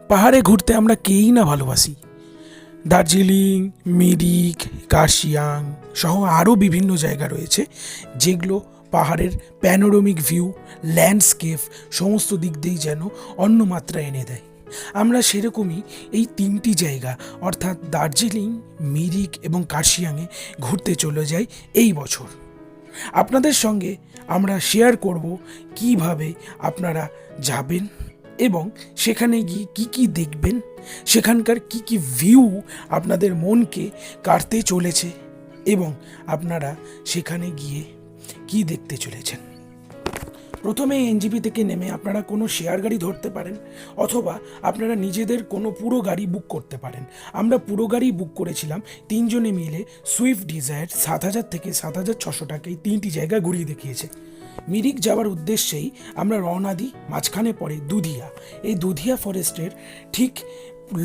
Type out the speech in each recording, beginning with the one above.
পাহাড়ে ঘুরতে আমরা কেই না ভালোবাসি। দার্জিলিং, মিরিক, কার্শিয়াং সহ আরও বিভিন্ন জায়গা রয়েছে যেগুলো পাহাড়ের প্যানোরামিক ভিউ, ল্যান্ডস্কেপ সমস্ত দিক দিয়েই যেন অন্য মাত্রা এনে দেয়। আমরা সেরকমই এই তিনটি জায়গা অর্থাৎ দার্জিলিং, মিরিক এবং কার্শিয়াংয়ে ঘুরতে চলে যাই এই বছর। আপনাদের সঙ্গে আমরা শেয়ার করব কিভাবে আপনারা যাবেন এবং সেখানে গিয়ে কি কি দেখবেন, সেখানকার কি কি ভিউ আপনাদের মনকে কাড়তে চলেছে এবং আপনারা সেখানে গিয়ে কি দেখতে চলেছেন। প্রথমে এনজিপি থেকে নেমে আপনারা কোনো শেয়ার গাড়ি ধরতে পারেন অথবা আপনারা নিজেদের কোনো পুরো গাড়ি বুক করতে পারেন। আমরা পুরো গাড়ি বুক করেছিলাম, তিনজনে মিলে সুইফট ডিজায়ার 7,000 থেকে 7,600 টাকায় তিনটি জায়গা ঘুরিয়ে দেখিয়েছে। মিরিক যাওয়ার উদ্দেশ্যেই আমরা রওনা দিই। মাঝখানে পড়ে দুধিয়া। এই দুধিয়া ফরেস্টের ঠিক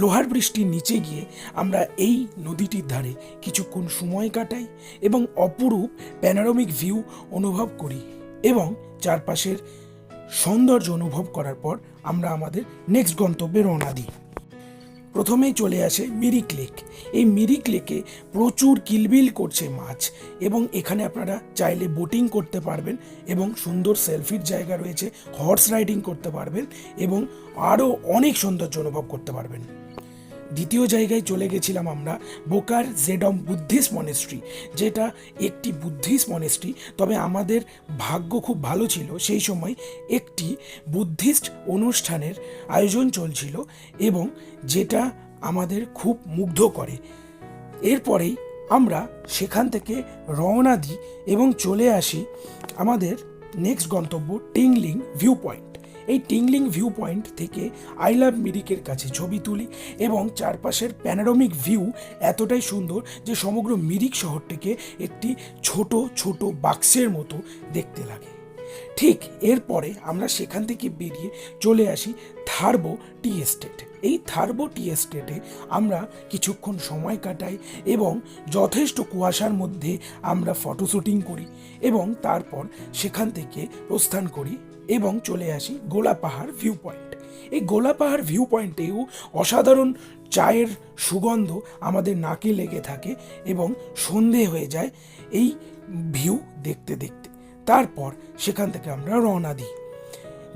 লোহার বৃষ্টির নিচে গিয়ে আমরা এই নদীটির ধারে কিছুক্ষণ সময় কাটাই এবং অপরূপ প্যানোরামিক ভিউ অনুভব করি এবং চারপাশের সৌন্দর্য অনুভব করার পর আমরা আমাদের নেক্সট গন্তব্যে রওনা দিই। প্রথমেই চলে আসে মিরিক লেক। এই মিরিক লেকে প্রচুর কিলবিল করছে মাছ এবং এখানে আপনারা চাইলে বোটিং করতে পারবেন এবং সুন্দর সেলফির জায়গা রয়েছে, হর্স রাইডিং করতে পারবেন এবং আরও অনেক সৌন্দর্য অনুভব করতে পারবেন। দ্বিতীয় জায়গায় চলে গেছিলাম আমরা বোকার জেডম বুদ্ধিস্ট মনেস্ট্রি, যেটা একটি বুদ্ধিস্ট মনেস্ট্রি। তবে আমাদের ভাগ্য খুব ভালো ছিল, সেই সময় একটি বুদ্ধিস্ট অনুষ্ঠানের আয়োজন চলছিল এবং যেটা আমাদের খুব মুগ্ধ করে। এরপরেই আমরা সেখান থেকে রওনা দিই এবং চলে আসি আমাদের নেক্সট গন্তব্য টিংলিং ভিউ পয়েন্ট। এই টিংলিং ভিউ পয়েন্ট থেকে আই লাভ মিরিকের কাছে ছবি তুলি এবং চারপাশের প্যানোরামিক ভিউ এতটাই সুন্দর যে সমগ্র মিরিক শহরটিকে একটি ছোট ছোট বাক্সের মতো দেখতে লাগে। ঠিক এরপরে আমরা সেখান থেকে বেরিয়ে চলে আসি থারবো টি এস্টেট। এই থারবো টি এস্টেটে আমরা কিছুক্ষণ সময় কাটাই এবং যথেষ্ট কুয়াশার মধ্যে আমরা ফটো শুটিং করি এবং তারপর সেখান থেকে প্রস্থান করি এবং চলে আসি গোলা পাহাড় ভিউ পয়েন্ট। এই গোলা পাহাড় ভিউ পয়েন্টেও অসাধারণ চায়ের সুগন্ধ আমাদের নাকে লেগে থাকে এবং সন্ধে হয়ে যায় এই ভিউ দেখতে দেখতে। তারপর সেখান থেকে আমরা রওনা দিই।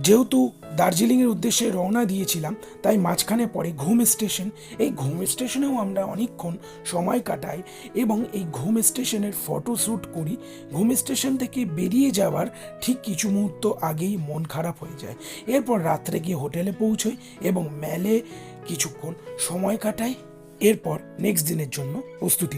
যেহেতু দার্জিলিংয়ের উদ্দেশ্যে রওনা দিয়েছিলাম তাই মাঝখানে পড়ে ঘুম স্টেশন। এই ঘুম স্টেশনেও আমরা অনেকক্ষণ সময় কাটাই এবং এই ঘুম স্টেশনের ফটো শ্যুট করি। ঘুম স্টেশন থেকে বেরিয়ে যাওয়ার ঠিক কিছু মুহূর্ত আগেই মন খারাপ হয়ে যায়। এরপর রাত্রে গিয়ে হোটেলে পৌঁছই এবং মেলে কিছুক্ষণ সময় কাটাই। এরপর নেক্সট দিনের জন্য প্রস্তুতি।